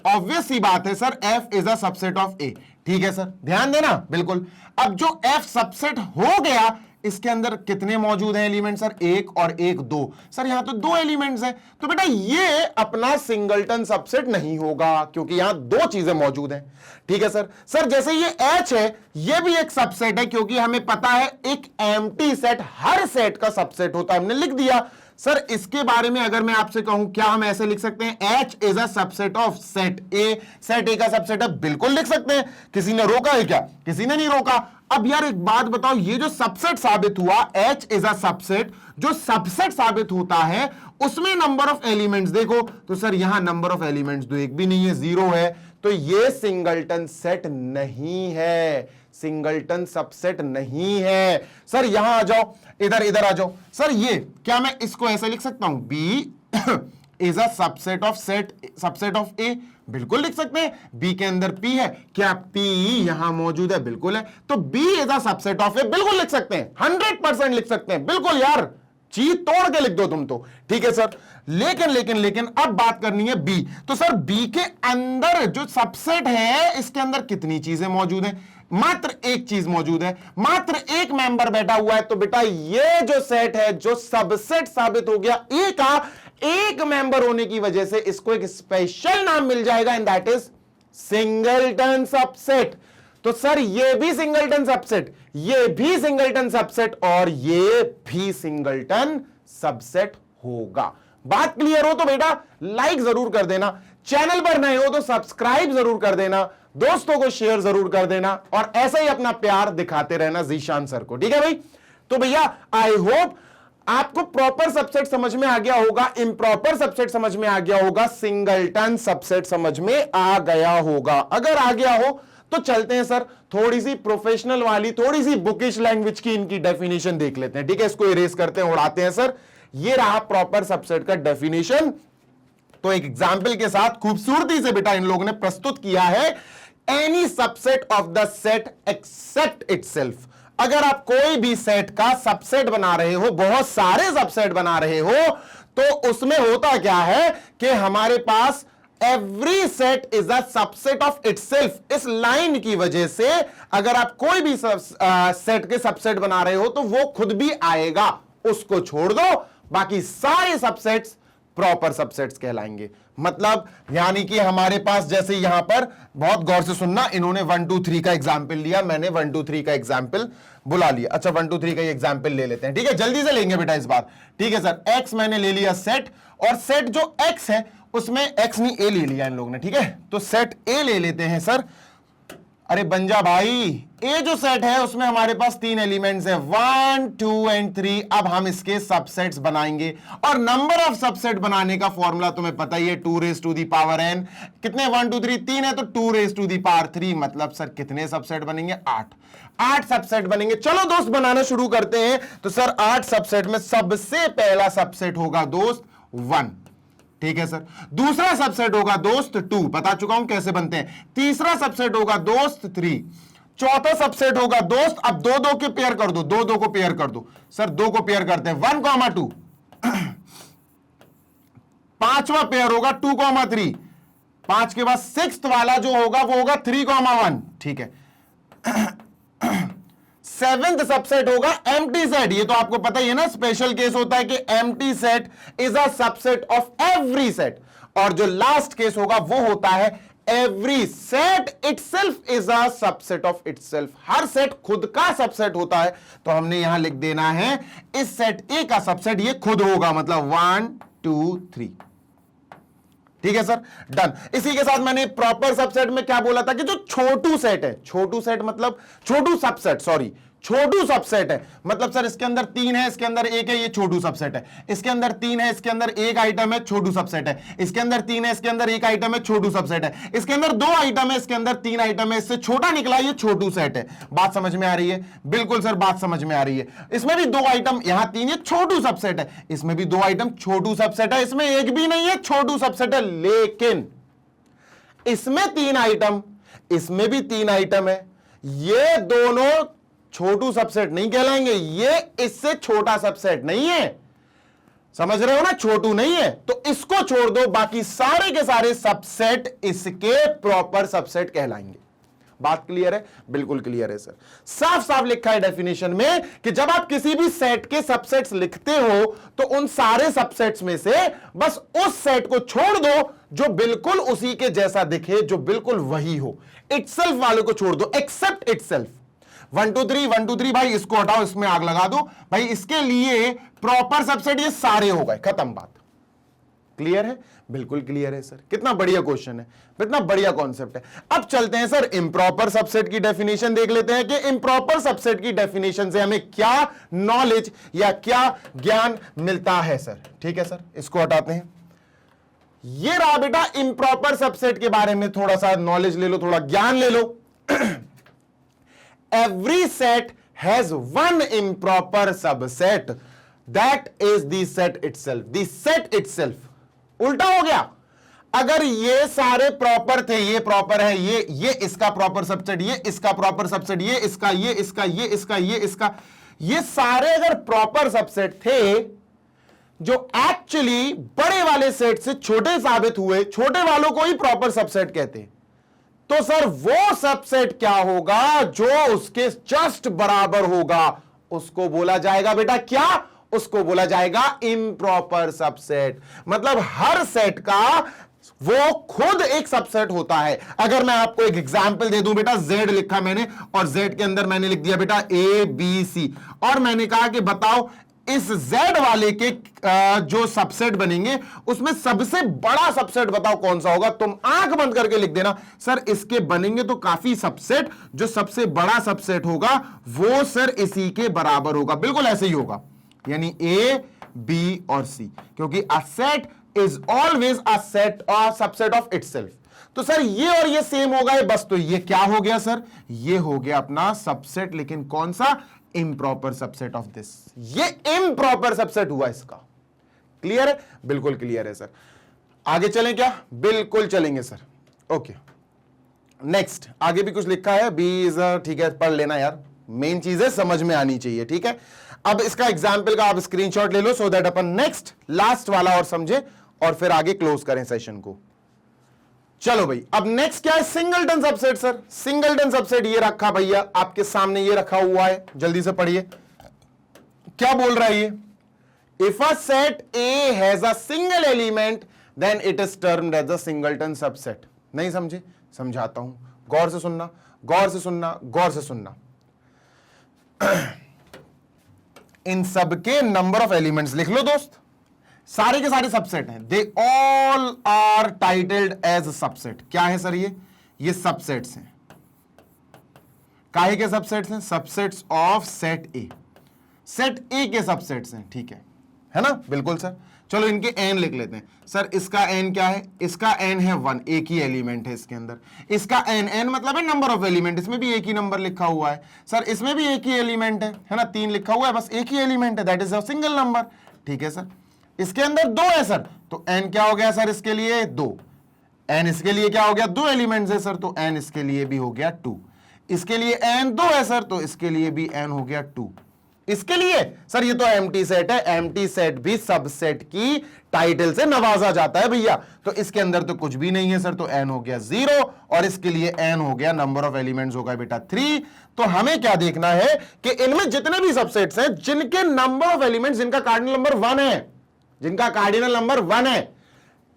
ऑब्वियस सी बात है sir, F is a subset of A, ठीक है सर, ध्यान देना बिल्कुल। अब जो एफ सबसेट हो गया, इसके अंदर कितने मौजूद हैं एलिमेंट सर? एक और एक, दो। सर यहां तो दो एलिमेंट्स हैं, तो बेटा ये अपना सिंगलटन सबसेट नहीं होगा क्योंकि यहां दो चीजें मौजूद हैं। ठीक है सर। सर जैसे ये H है, ये भी एक सबसेट है क्योंकि हमें पता है एक एम्प्टी सेट हर सेट का सबसेट होता है, हमने लिख दिया। सर इसके बारे में अगर मैं आपसे कहूं, क्या हम ऐसे लिख सकते हैं H is a subset of set A? Set ए का सबसेट है, बिल्कुल लिख सकते हैं। किसी ने रोका है क्या? किसी ने नहीं रोका। अब यार एक बात बताओ, ये जो सबसेट साबित हुआ H इज अ सबसेट, जो सबसेट साबित होता है उसमें नंबर ऑफ एलिमेंट्स देखो, तो सर यहां नंबर ऑफ एलिमेंट्स तो एक भी नहीं है, 0 है, तो ये सिंगलटन सेट नहीं है, सिंगलटन सबसेट नहीं है। सर यहां आ जाओ, इधर आ जाओ। सर ये क्या मैं इसको ऐसे लिख सकता हूं, B is a subset of set, subset of A? बिल्कुल लिख सकते हैं। B के अंदर P है, क्या P यहां मौजूद है? बिल्कुल है। तो B is a subset of A, बिल्कुल लिख सकते हैं, 100% लिख सकते हैं, बिल्कुल यार, चीज तोड़ के लिख दो तुम तो। ठीक है सर। लेकिन अब बात करनी है B। तो सर B के अंदर जो सबसेट है, इसके अंदर कितनी चीजें मौजूद हैं? मात्र एक चीज मौजूद है, मात्र एक मेंबर बैठा हुआ है। तो बेटा ये जो सेट है, जो सबसेट साबित हो गया ए का, एक मेंबर होने की वजह से इसको एक स्पेशल नाम मिल जाएगा, and that is singleton subset. तो सर ये भी सिंगलटन सबसेट, ये भी सिंगलटन सबसेट, और ये भी सिंगलटन सबसेट होगा। बात क्लियर हो तो बेटा लाइक जरूर कर देना, चैनल पर नए हो तो सब्सक्राइब जरूर कर देना, दोस्तों को शेयर जरूर कर देना, और ऐसा ही अपना प्यार दिखाते रहना जीशान सर को। ठीक है भाई। तो भैया आई होप आपको प्रॉपर सबसेट समझ में आ गया होगा, इम्प्रॉपर सबसेट समझ में आ गया होगा, सिंगलटन सबसेट समझ में आ गया होगा। अगर आ गया हो तो चलते हैं सर थोड़ी सी प्रोफेशनल वाली, थोड़ी सी बुकिश लैंग्वेज की इनकी डेफिनेशन देख लेते हैं। ठीक है, इसको इरेज करते हैं, उड़ाते हैं सर। ये रहा प्रॉपर सबसेट का डेफिनेशन। तो एक एग्जाम्पल के साथ खूबसूरती से बेटा इन लोगों ने प्रस्तुत किया है, any subset of the set except itself. अगर आप कोई भी सेट का सबसेट बना रहे हो, बहुत सारे सबसेट बना रहे हो, तो उसमें होता क्या है कि हमारे पास every set is a subset of itself. इस लाइन की वजह से अगर आप कोई भी सेट के सबसेट बना रहे हो तो वो खुद भी आएगा, उसको छोड़ दो, बाकी सारे सबसेट्स प्रॉपर सबसेट्स कहलाएंगे। मतलब यानी कि हमारे पास जैसे यहां पर, बहुत गौर से सुनना, इन्होंने 1 2 3 का एग्जाम्पल लिया, मैंने 1 2 3 का एग्जाम्पल बुला लिया। अच्छा 1 2 3 का एग्जाम्पल ले लेते हैं। ठीक है, जल्दी से लेंगे बेटा इस बार। ठीक है सर, एक्स मैंने ले लिया सेट, और सेट जो एक्स है उसमें एक्स नहीं ए ले लिया इन लोगों ने। ठीक है, तो सेट ए ले लेते हैं सर। अरे बंजा भाई, ए जो सेट है उसमें हमारे पास 3 एलिमेंट्स है, 1 2 एंड 3। अब हम इसके सबसेट्स बनाएंगे, और नंबर ऑफ सबसेट बनाने का फॉर्मूला तुम्हें पता ही है, 2 raise to the power n। कितने 1 2 3 3 है, तो 2 रेज टू दी पावर 3। मतलब सर कितने सबसेट बनेंगे? 8 सबसेट बनेंगे। चलो दोस्त बनाना शुरू करते हैं। तो सर 8 सबसेट में सबसे पहला सबसेट होगा दोस्त 1। ठीक है सर। दूसरा सबसेट होगा दोस्त 2, बता चुका हूं कैसे बनते हैं। तीसरा सबसेट होगा दोस्त 3। चौथा सबसेट होगा दोस्त, अब 2 2 के पेयर कर दो, 2 2 को पेयर कर दो। सर 2 को पेयर करते हैं, 1 2। पांचवा पेयर होगा 2 3। 5 के बाद 6th वाला जो होगा वो होगा 3 1। ठीक है। 7th सबसेट होगा एम्प्टी सेट। ये तो आपको पता ही है ना, स्पेशल केस होता है कि empty set is a subset of every set. और जो लास्ट केस होगा वो होता है every set itself is a subset of itself. Her set खुद का सबसेट होता है। तो हमने यहां लिख देना है इस सेट ए का सबसेट ये खुद होगा, मतलब 1 2 3। ठीक है सर, डन। इसी के साथ मैंने प्रॉपर सबसेट में क्या बोला था कि जो छोटू सेट है, छोटू सेट मतलब छोटू सबसेट, सॉरी छोटू सबसेट है, मतलब सर इसके अंदर 3 है, इसके अंदर 1 है, ये छोटू सबसेट है। इसके अंदर 3 है, इसके अंदर 1 आइटम है, छोटू सबसेट है। इसके अंदर 3 है, इसके अंदर 1 आइटम है, छोटू सबसेट है। इसके अंदर 2 आइटम है, इसके अंदर 3 आइटम है, इससे छोटा निकला, ये छोटू सेट है। बात समझ में आ रही है? बिल्कुल सर, बात समझ में आ रही है। इसमें भी 2 आइटम, यहां 3, ये छोटू सबसेट है। इसमें भी 2 आइटम छोटू सबसेट है, इसमें 1 भी नहीं है, छोटू सबसेट है। लेकिन इसमें 3 आइटम, इसमें भी 3 आइटम है, ये दोनों छोटू सबसेट नहीं कहलाएंगे, ये इससे छोटा सबसेट नहीं है। समझ रहे हो ना, छोटू नहीं है। तो इसको छोड़ दो, बाकी सारे के सारे सबसेट इसके प्रॉपर सबसेट कहलाएंगे। बात क्लियर है? बिल्कुल क्लियर है सर। साफ साफ लिखा है डेफिनेशन में कि जब आप किसी भी सेट के सबसेट्स लिखते हो तो उन सारे सबसेट्स में से बस उस सेट को छोड़ दो जो बिल्कुल उसी के जैसा दिखे, जो बिल्कुल वही हो। इटसेल्फ वालों को छोड़ दो, एक्सेप्ट इटसेल्फ। 1 2 3 1 2 3 भाई इसको हटाओ, इसमें आग लगा दो भाई, इसके लिए प्रॉपर सबसेट ये सारे हो गए, खत्म बात। क्लियर है? बिल्कुल क्लियर है सर। कितना बढ़िया क्वेश्चन है, कितना बढ़िया कॉन्सेप्ट है। अब चलते हैं सर इम्प्रॉपर सबसेट की डेफिनेशन देख लेते हैं कि इम्प्रॉपर सबसेट की डेफिनेशन से हमें क्या नॉलेज या क्या ज्ञान मिलता है सर। ठीक है सर, इसको हटाते हैं। ये रहा बेटा इम्प्रॉपर सबसेट के बारे में थोड़ा सा नॉलेज ले लो, थोड़ा ज्ञान ले लो। Every set has one improper subset, that is the set itself. The set itself. उल्टा हो गया। अगर ये सारे प्रॉपर थे, ये प्रॉपर है, ये इसका प्रॉपर सबसेट, ये इसका प्रॉपर सबसेट, ये इसका, ये इसका, ये इसका, ये इसका, ये सारे अगर प्रॉपर सबसेट थे जो एक्चुअली बड़े वाले सेट से छोटे साबित हुए, छोटे वालों को ही प्रॉपर सबसेट कहते हैं, तो सर वो सबसेट क्या होगा जो उसके जस्ट बराबर होगा, उसको बोला जाएगा बेटा क्या? उसको बोला जाएगा इम्प्रॉपर सबसेट। मतलब हर सेट का वो खुद एक सबसेट होता है। अगर मैं आपको एक एग्जांपल दे दूं बेटा, Z लिखा मैंने और Z के अंदर मैंने लिख दिया बेटा ABC, और मैंने कहा कि बताओ इस Z वाले के जो सबसेट बनेंगे उसमें सबसे बड़ा सबसेट बताओ कौन सा होगा। तुम आंख बंद करके लिख देना सर इसके बनेंगे तो काफी सबसेट, जो सबसे बड़ा सबसेट होगा वो सर इसी के बराबर होगा। बिल्कुल ऐसे ही होगा, यानी A, B और C, क्योंकि a set is always a set और सबसेट ऑफ इटसेल्फ। तो सर ये और ये सेम हो गए बस, तो ये क्या हो गया सर? ये हो गया अपना सबसेट, लेकिन कौन सा? Improper subset of this. ये इम्प्रॉपर सबसेट हुआ इसका। क्लियर है? बिल्कुल क्लियर है सर। आगे चलें क्या? बिल्कुल चलेंगे सर। ओके, नेक्स्ट आगे भी कुछ लिखा है, बी इज, ठीक है पढ़ लेना यार, मेन चीजें समझ में आनी चाहिए। ठीक है, अब इसका एग्जाम्पल का आप स्क्रीनशॉट ले लो सो दैट अपन नेक्स्ट लास्ट वाला और समझे और फिर आगे क्लोज करें सेशन को। चलो भाई, अब नेक्स्ट क्या है? Singleton subset sir. Singleton subset ये रखा भैया आपके सामने, ये रखा हुआ है, जल्दी से पढ़िए क्या बोल रहा है ये। If a set A has a single element then it is termed as a singleton subset. नहीं समझे? समझाता हूं, गौर से सुनना, गौर से सुनना, गौर से सुनना। इन सबके नंबर ऑफ एलिमेंट्स लिख लो दोस्त, सारे के सारे सबसेट हैं, they all are titled as subset. क्या है सर ये सबसेट्स हैं। काहे के सबसेट्स हैं? Subsets of set A. Set ए के सबसेट्स हैं, ठीक है ना? बिल्कुल सर। चलो इनके एन लिख लेते हैं सर। इसका एन क्या है? इसका एन है 1, एक ही एलिमेंट है इसके अंदर। इसका एन मतलब है नंबर ऑफ एलिमेंट, इसमें भी एक ही नंबर लिखा हुआ है सर। इसमें भी एक ही एलिमेंट है ना? 3 लिखा हुआ है, बस एक ही एलिमेंट है, that is a single number. ठीक है सर। इसके अंदर 2 है सर, तो एन क्या हो गया सर? इसके लिए 2। एन इसके लिए क्या हो गया? 2 एलिमेंट्स है सर, तो एन इसके लिए भी हो गया 2। इसके लिए एन 2 है सर, तो इसके लिए भी एन हो गया 2। इसके लिए सर ये तो एम्प्टी सेट है, एम्प्टी सेट भी सबसेट की टाइटल से नवाजा जाता है भैया, तो इसके अंदर तो कुछ भी नहीं है सर, तो एन हो गया 0, और इसके लिए एन हो गया, नंबर ऑफ एलिमेंट्स होगा बेटा 3। तो हमें क्या देखना है कि इनमें जितने भी सबसेट्स हैं जिनके नंबर ऑफ एलिमेंट्स, जिनका कार्डिनल नंबर 1 है, जिनका कार्डिनल नंबर 1 है,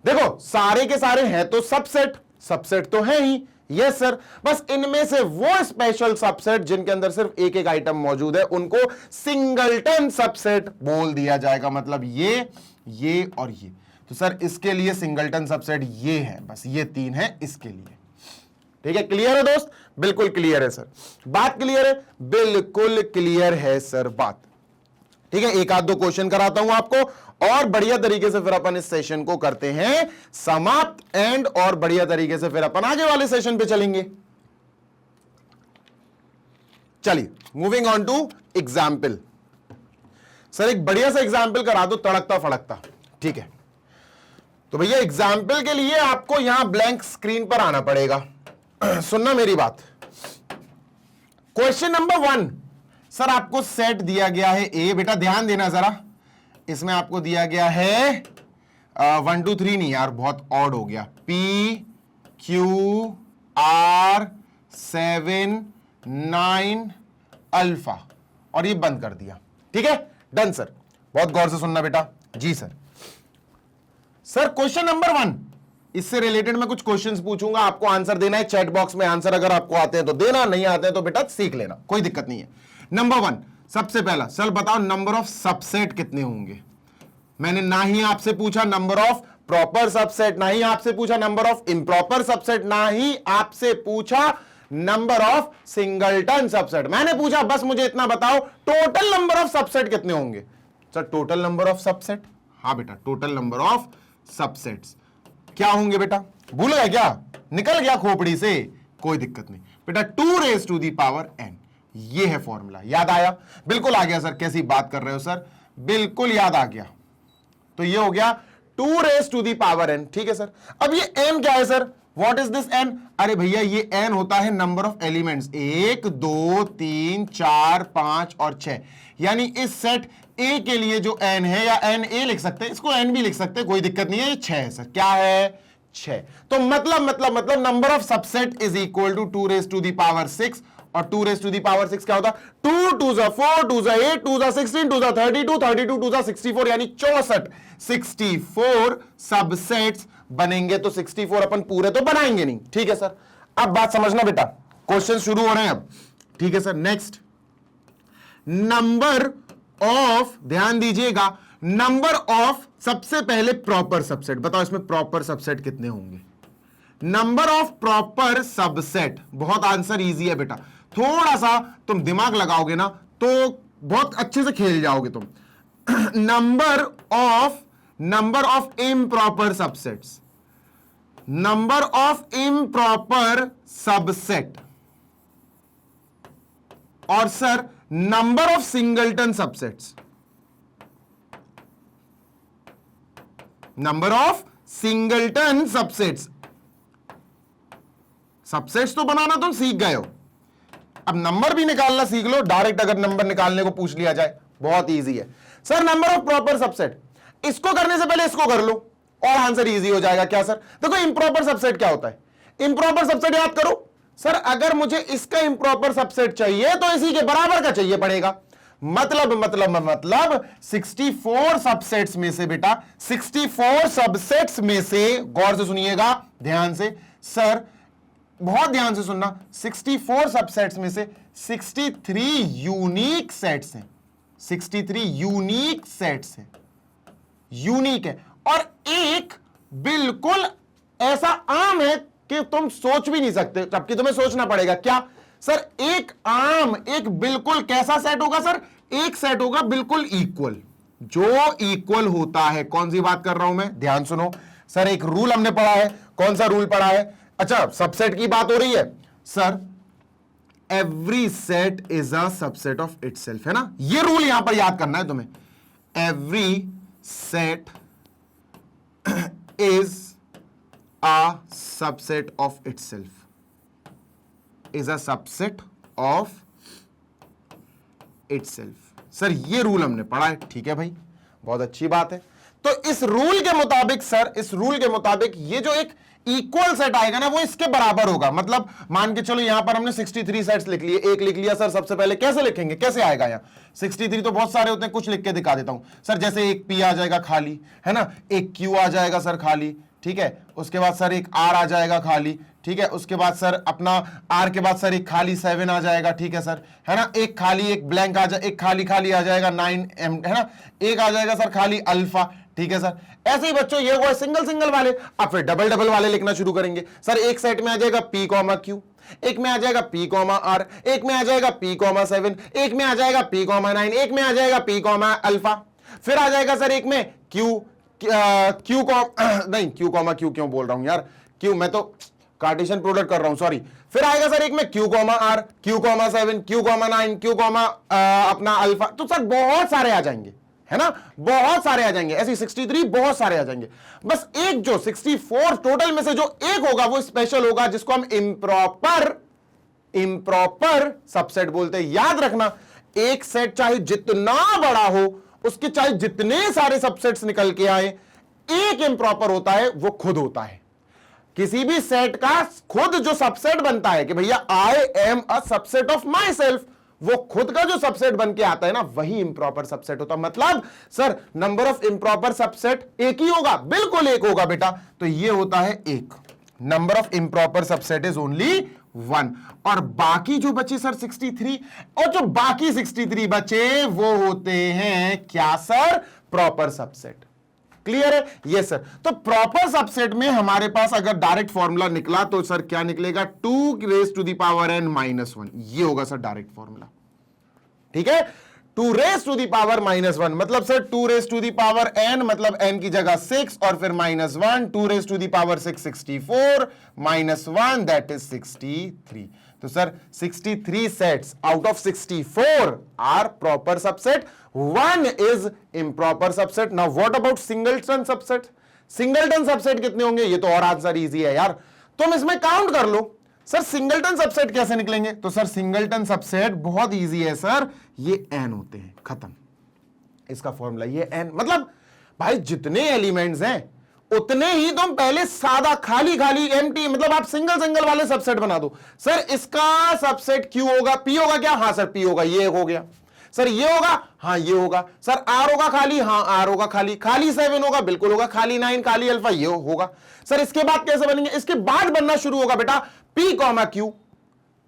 देखो सारे के सारे हैं तो सबसेट, सबसेट तो है ही, यस सर। बस इनमें से वो स्पेशल सबसेट जिनके अंदर सिर्फ एक एक आइटम मौजूद है उनको सिंगलटन सबसेट बोल दिया जाएगा। मतलब ये और ये। तो सर इसके लिए सिंगलटन सबसेट ये है, बस ये 3 है इसके लिए। ठीक है, क्लियर है दोस्त? बिल्कुल क्लियर है सर। बात क्लियर है? बिल्कुल क्लियर है सर बात। ठीक है, एक आध 2 क्वेश्चन कराता हूं आपको और बढ़िया तरीके से फिर अपन इस सेशन को करते हैं समाप्त एंड, और बढ़िया तरीके से फिर अपन आगे वाले सेशन पे चलेंगे। चलिए, moving on to example. Sir एक बढ़िया सा एग्जाम्पल करा दो, तड़कता फड़कता। ठीक है, तो भैया एग्जाम्पल के लिए आपको यहां ब्लैंक स्क्रीन पर आना पड़ेगा। सुनना मेरी बात। क्वेश्चन नंबर 1 सर, आपको सेट दिया गया है ए, बेटा ध्यान देना जरा, इसमें आपको दिया गया है 1 2 3 नहीं यार, बहुत ऑड हो गया, P Q R 7 9 अल्फा, और ये बंद कर दिया। ठीक है, डन सर। बहुत गौर से सुनना बेटा। जी सर। सर क्वेश्चन नंबर 1, इससे रिलेटेड मैं कुछ क्वेश्चंस पूछूंगा, आपको आंसर देना है। चैट बॉक्स में आंसर अगर आपको आते हैं तो देना, नहीं आते हैं तो बेटा सीख लेना, कोई दिक्कत नहीं है। नंबर 1, सबसे पहला, सर बताओ नंबर ऑफ सबसेट कितने होंगे। मैंने ना ही आपसे पूछा नंबर ऑफ प्रॉपर सबसेट, ना ही आपसे पूछा नंबर ऑफ इम्प्रॉपर सबसेट, ना ही आपसे पूछा नंबर ऑफ सिंगलटन सबसेट। मैंने पूछा बस मुझे इतना बताओ टोटल नंबर ऑफ सबसेट कितने होंगे। Sir total number of subset, हाँ बेटा टोटल नंबर ऑफ सबसेट्स क्या होंगे बेटा, भूल गए क्या, निकल गया खोपड़ी से, कोई दिक्कत नहीं बेटा, 2 raise to the power n, ये है फॉर्मूला। याद आया? बिल्कुल आ गया सर, कैसी बात कर रहे हो सर, बिल्कुल याद आ गया। तो ये हो गया 2 raise to the power n। ठीक है सर। अब ये n क्या है sir, what is this n? अरे भैया ये n होता है नंबर ऑफ एलिमेंट्स, 1 2 3 4 5 और 6, यानी इस सेट A के लिए जो n है, या NA लिख सकते हैं, इसको n भी लिख सकते हैं, कोई दिक्कत नहीं है। ये 6 है सर, क्या है 6। तो मतलब number of subset is equal to 2 raise to the power 6, और 2 रेज टू दी पावर 6 क्या होता है, 2 2 4 2 8 2 16 2 32 32 2 64, यानी 64 64 सबसेट्स बनेंगे। तो 64 अपन पूरे तो बनाएंगे नहीं। ठीक है सर, अब बात समझना बेटा, क्वेश्चन शुरू हो रहे हैं अब। ठीक है सर, नेक्स्ट, नंबर ऑफ, ध्यान दीजिएगा, नंबर ऑफ, सबसे पहले प्रॉपर सबसेट बताओ, इसमें प्रॉपर सबसेट कितने होंगे। नंबर ऑफ प्रॉपर सबसेट, बहुत आंसर इजी है बेटा, थोड़ा सा तुम दिमाग लगाओगे ना तो बहुत अच्छे से खेल जाओगे तुम। Number of improper subsets, number of improper subset, और sir number of singleton subsets, number of singleton subsets. Subsets तो बनाना तुम सीख गए हो, अब नंबर भी निकालना सीख लो। डायरेक्ट अगर नंबर निकालने को पूछ लिया जाए, बहुत इजी है sir. Number of proper subset, इसको करने से पहले इसको कर लो और आंसर इजी हो जाएगा। क्या सर, देखो इम्प्रॉपर सबसेट क्या होता है, इम्प्रॉपर सबसेट याद करो सर, अगर मुझे इसका इम्प्रॉपर सबसेट चाहिए तो इसी के बराबर का चाहिए पड़ेगा। मतलब 64 सबसेट्स में से बेटा, 64 सबसेट्स में से, गौर से सुनिएगा ध्यान से सर, बहुत ध्यान से सुनना, 64 सबसेट्स में से 63 यूनिक सेट्स हैं, 63 यूनिक सेट्स हैं, यूनिक है, और एक बिल्कुल ऐसा आम है कि तुम सोच भी नहीं सकते, जबकि तुम्हें सोचना पड़ेगा। क्या सर, एक आम, एक बिल्कुल कैसा सेट होगा सर, एक सेट होगा बिल्कुल इक्वल, जो इक्वल होता है। कौन सी बात कर रहा हूं मैं, ध्यान सुनो सर, एक रूल हमने पढ़ा है। कौन सा रूल पढ़ा है, अच्छा सबसेट की बात हो रही है sir, every set is a subset of itself, है ना, ये रूल यहां पर याद करना है तुम्हें। Every set is a subset of itself, is a subset of itself। Sir ये रूल हमने पढ़ा है, ठीक है भाई, बहुत अच्छी बात है। तो इस रूल के मुताबिक सर, इस रूल के मुताबिक ये जो एक इक्वल सेट आएगा ना, वो इसके बराबर होगा। मतलब मान के चलो यहां पर हमने 63 सेट्स लिख लिए, एक लिख लिया सर, सबसे पहले कैसे लिखेंगे, कैसे आएगा यहाँ 63 तो बहुत सारे होते हैं, कुछ लिख के दिखा देता हूं सर। जैसे एक P आ जाएगा खाली, है ना, एक Q आ जाएगा सर खाली, ठीक है, उसके बाद सर एक R आ जाएगा खाली, ठीक है, उसके बाद सर अपना R के बाद सर एक खाली 7 आ जाएगा, ठीक है सर, है ना, एक खाली, एक ब्लैंक आ जाए, एक खाली खाली आ जाएगा 9M, है ना, एक आ जाएगा सर खाली अल्फा, ठीक है सर। ऐसे ही बच्चों ये हुआ सिंगल सिंगल वाले, अब फिर डबल डबल वाले लिखना शुरू करेंगे सर। एक सेट में आ जाएगा P, Q, एक में आ जाएगा P, R, एक में आ जाएगा P, 7, एक में आ जाएगा P, 9, एक में आ जाएगा P, अल्फा, फिर आ जाएगा सर एक में Q नहीं, Q क्यों बोल रहा हूं यार, Q मैं तो कार्टेशियन प्रोडक्ट कर रहा हूं, सॉरी। फिर आएगा सर एक में Q, R, Q, 7, Q, 9, Q, अपना अल्फा। तो सर बहुत सारे आ जाएंगे, है ना, बहुत सारे आ जाएंगे, ऐसी 63 बहुत सारे आ जाएंगे। बस एक जो 64 टोटल में से जो एक होगा वो स्पेशल होगा, जिसको हम इम्प्रॉपर सबसेट बोलते हैं। याद रखना, एक सेट चाहे जितना बड़ा हो, उसके चाहे जितने सारे सबसेट्स निकल के आए, एक इम्प्रॉपर होता है, वो खुद होता है। किसी भी सेट का खुद जो सबसेट बनता है कि भैया I am a subset of my self, वो खुद का जो सबसेट बन के आता है ना, वही इंप्रॉपर सबसेट होता है। मतलब sir number of improper subset एक ही होगा, बिल्कुल एक होगा बेटा, तो ये होता है एक। Number of improper subset is only 1, और बाकी जो बचे सर 63, और जो बाकी 63 बचे वो होते हैं क्या सर, प्रॉपर सबसेट। क्लियर है? Yes sir. तो प्रॉपर सबसेट में हमारे पास अगर डायरेक्ट फॉर्मूला निकला तो सर क्या निकलेगा, 2 raise to the power n माइनस 1, ये होगा सर डायरेक्ट फॉर्मूला। ठीक है, 2 raise to the power minus 1 मतलब sir 2 raise to the power n मतलब n की जगह 6 और फिर minus 1, 2 raise to the power 6 64 minus 1 that is 63। तो sir 63 sets out of 64 are proper subset, 1 is improper subset. Now what about singleton subset? Singleton subset कितने होंगे? ये तो और आंसर इजी है यार, तुम इसमें काउंट कर लो। सर सिंगलटन सबसेट कैसे निकलेंगे? तो सर सिंगलटन सबसेट बहुत इजी है सर, ये n होते हैं, खत्म इसका फॉर्मूला। ये n मतलब भाई जितने एलिमेंट्स हैं उतने ही तुम पहले सादा खाली खाली एम्प्टी, मतलब आप सिंगल सिंगल वाले सबसेट बना दो। सर इसका सबसेट क्यू होगा, पी होगा क्या? हाँ सर पी होगा, ये हो गया। सर ये होगा, हाँ ये होगा। सर आर होगा खाली, हाँ आर होगा खाली। खाली 7 होगा, बिल्कुल होगा। खाली 9, खाली अल्फा, ये होगा। सर इसके बाद कैसे बनेंगे? इसके बाद बनना शुरू होगा बेटा पी कॉमा क्यू,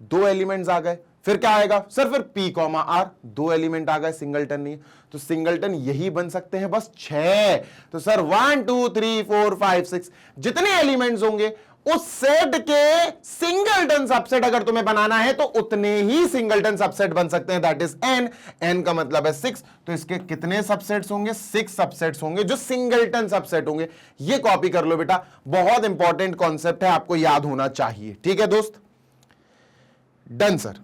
2 एलिमेंट्स आ गए, फिर क्या आएगा सर? फिर पी कॉमा आर, 2 एलिमेंट आ गए, सिंगलटन नहीं। तो सिंगलटन यही बन सकते हैं बस 6। तो सर 1 2 3 4 5 6 जितने एलिमेंट्स होंगे उस सेट के सिंगलटन सबसेट अगर तुम्हें बनाना है तो उतने ही सिंगलटन सबसेट बन सकते हैं, दैट इज n। n का मतलब है 6, तो इसके कितने सबसेट्स होंगे? 6 सबसेट्स होंगे जो सिंगलटन सबसेट होंगे। ये कॉपी कर लो बेटा, बहुत इंपॉर्टेंट कॉन्सेप्ट है, आपको याद होना चाहिए। ठीक है दोस्त, डन सर।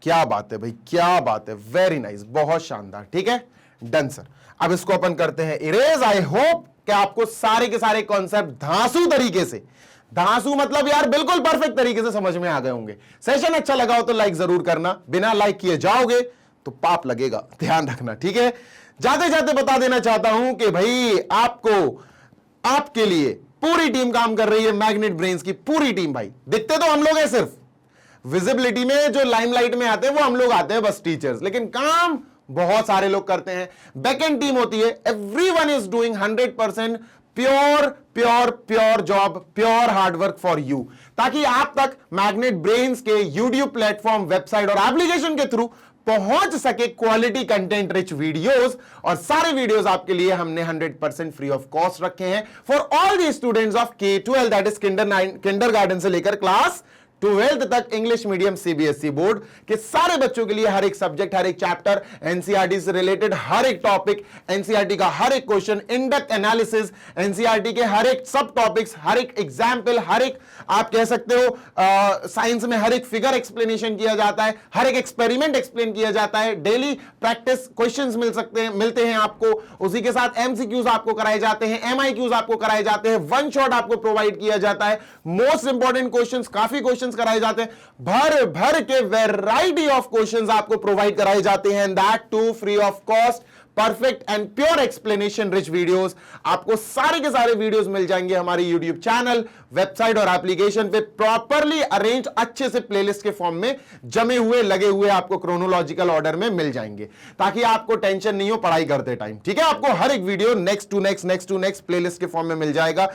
क्या बात है भाई, क्या बात है, वेरी नाइस, बहुत शानदार। ठीक है, डन सर। अब इसको अपन करते हैं इरेज। आई होप कि आपको सारे के सारे कॉन्सेप्ट धांसू तरीके से, धांसू मतलब यार बिल्कुल परफेक्ट तरीके से समझ में आ गए होंगे। सेशन अच्छा लगा हो तो लाइक जरूर करना, बिना लाइक किए जाओगे तो पाप लगेगा, ध्यान रखना। ठीक है, जाते जाते बता देना चाहता हूं कि भाई आपको, आपके लिए पूरी टीम काम कर रही है, मैग्नेट ब्रेन्स की पूरी टीम। भाई दिखते तो हम लोग हैं, सिर्फ विजिबिलिटी में जो लाइमलाइट में आते हैं वो हम लोग आते हैं बस टीचर्स, लेकिन काम बहुत सारे लोग करते हैं। बैकएंड टीम होती है, everyone is doing 100% pure pure pure job, pure hard work for you, ताकि आप तक मैग्नेट ब्रेन्स के यूट्यूब प्लेटफॉर्म, वेबसाइट और एप्लीकेशन के थ्रू पहुंच सके क्वालिटी कंटेंट रिच वीडियोस। और सारे वीडियोस आपके लिए हमने 100% फ्री ऑफ कॉस्ट रखे हैं for all the students of K-12, that is kindergarten से लेकर क्लास 12th तक इंग्लिश मीडियम सीबीएसई बोर्ड के सारे बच्चों के लिए हर एक सब्जेक्ट, हर एक चैप्टर, एनसीईआरटी से रिलेटेड हर एक टॉपिक, एनसीईआरटी का हर एक question, in depth analysis, NCERT के हर एक सब टॉपिक्स, हर एक एग्जाम्पल, हर एक आप कह सकते हो साइंस में हर एक फिगर एक्सप्लेनेशन किया जाता है, हर एक एक्सपेरिमेंट एक्सप्लेन किया जाता है, डेली प्रैक्टिस क्वेश्चंस मिलते हैं आपको, उसी के साथ एमसीक्यूज आपको कराए जाते हैं, एमआईक्यूज आपको कराए जाते हैं, वन शॉट आपको प्रोवाइड किया जाता है, मोस्ट इंपॉर्टेंट क्वेश्चंस, काफी क्वेश्चंस कराए जाते हैं, भर भर के वैरायटी ऑफ क्वेश्चंस आपको प्रोवाइड कराए जाते हैं, that too free of cost, perfect and pure explanation rich videos. आपको सारे के सारे वीडियोस मिल जाएंगे हमारे यूट्यूब चैनल, वेबसाइट और एप्लीकेशन पे, प्रॉपरली अरेंज अच्छे से प्लेलिस्ट के फॉर्म में जमे हुए लगे हुए आपको क्रोनोलॉजिकल ऑर्डर में मिल जाएंगे, ताकि आपको टेंशन नहीं हो पढ़ाई करते टाइम। ठीक है, आपको हर एक video next to next playlist के फॉर्म में मिल जाएगा।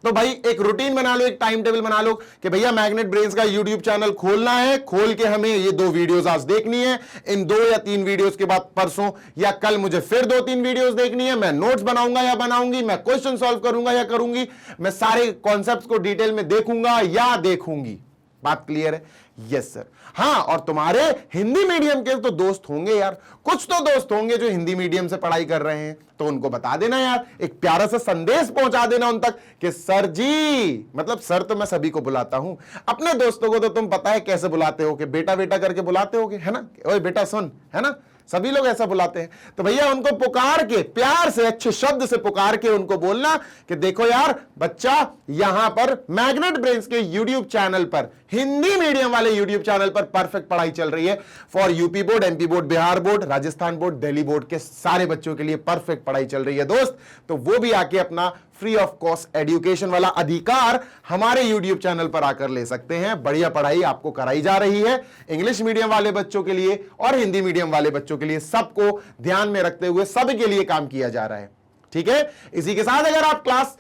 तो भाई एक रूटीन बना लो, एक टाइम टेबल बना लो कि भैया मैग्नेट ब्रेन्स का यूट्यूब चैनल खोलना है, खोल के हमें ये 2 वीडियोस आज देखनी है, इन 2 या 3 वीडियोस के बाद परसों या कल मुझे फिर 2-3 वीडियोस देखनी है, मैं नोट्स बनाऊंगा या बनाऊंगी, मैं क्वेश्चन सॉल्व करूंगा या करूंगी, मैं सारे कॉन्सेप्ट्स को डिटेल में देखूंगा या देखूंगी। बात क्लियर है? Yes sir. हाँ, और तुम्हारे हिंदी मीडियम के तो दोस्त होंगे यार, कुछ तो दोस्त होंगे जो हिंदी मीडियम से पढ़ाई कर रहे हैं, तो उनको बता देना यार, एक प्यारा सा संदेश पहुंचा देना उन तक कि सर जी, मतलब सर तो मैं सभी को बुलाता हूं, अपने दोस्तों को तो तुम पता है कैसे बुलाते हो कि बेटा बेटा करके बुलाते होगे, है ना, ओए बेटा सुन, है ना, सभी लोग ऐसा बुलाते हैं। तो भैया उनको पुकार के, प्यार से, अच्छे शब्द से पुकार के उनको बोलना कि देखो यार बच्चा, यहां पर मैग्नेट ब्रेन्स के यूट्यूब चैनल पर, हिंदी मीडियम वाले यूट्यूब चैनल पर परफेक्ट पढ़ाई चल रही है for UP board, MP board, Bihar board, Rajasthan board, Delhi board के सारे बच्चों के लिए परफेक्ट पढ़ाई चल रही है दोस्त। तो वो भी आके अपना फ्री ऑफ कॉस्ट एजुकेशन वाला अधिकार हमारे यूट्यूब चैनल पर आकर ले सकते हैं। बढ़िया पढ़ाई आपको कराई जा रही है इंग्लिश मीडियम वाले बच्चों के लिए और हिंदी मीडियम वाले बच्चों के लिए, सबको ध्यान में रखते हुए सबके लिए काम किया जा रहा है। ठीक है, इसी के साथ अगर आप क्लास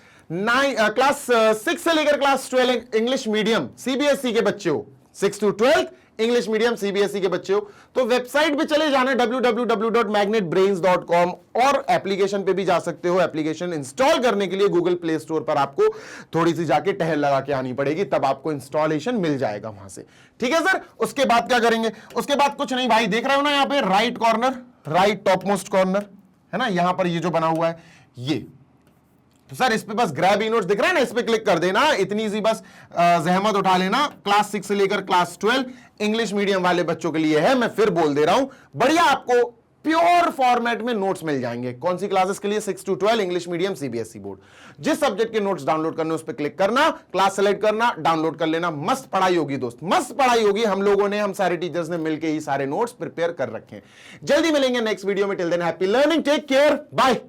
6 से लेकर क्लास 12 इंग्लिश मीडियम सीबीएसई के बच्चे हो, 6 to 12 इंग्लिश मीडियम सीबीएसई के बच्चे हो, तो वेबसाइट पे चले जाना www.magnetbrains.com और एप्लीकेशन पे भी जा सकते हो। एप्लीकेशन इंस्टॉल करने के लिए गूगल प्ले स्टोर पर आपको थोड़ी सी जाके टहल लगा के आनी पड़ेगी, तब आपको इंस्टॉलेशन मिल जाएगा वहां से। ठीक है सर, उसके बाद क्या करेंगे? उसके बाद कुछ नहीं भाई, देख रहे हो ना यहाँ पे right corner, right top most corner है ना, यहां पर ये जो बना हुआ है ये, तो सर इस पे बस ग्रैब ई नोट्स दिख रहा है ना, इस पे क्लिक कर देना। इतनी सी बस जहमत उठा लेना। क्लास 6 से लेकर क्लास 12 इंग्लिश मीडियम वाले बच्चों के लिए है। मैं फिर बोल दे रहा हूं, बढ़िया आपको प्योर फॉर्मेट में नोट्स मिल जाएंगे। कौन सी क्लासेस के लिए? 6 to 12 English medium CBSE board. जिस सब्जेक्ट के नोट्स डाउनलोड करने उस पर क्लिक करना, क्लास सेलेक्ट करना, डाउनलोड कर लेना। मस्त पढ़ाई होगी दोस्त, मस्त पढ़ाई होगी। हम लोगों ने, हम सारे टीचर्स ने मिलकर ही सारे नोट्स प्रिपेयर कर रखे हैं। जल्दी मिलेंगे नेक्स्ट वीडियो में। Till then happy learning, take care, bye.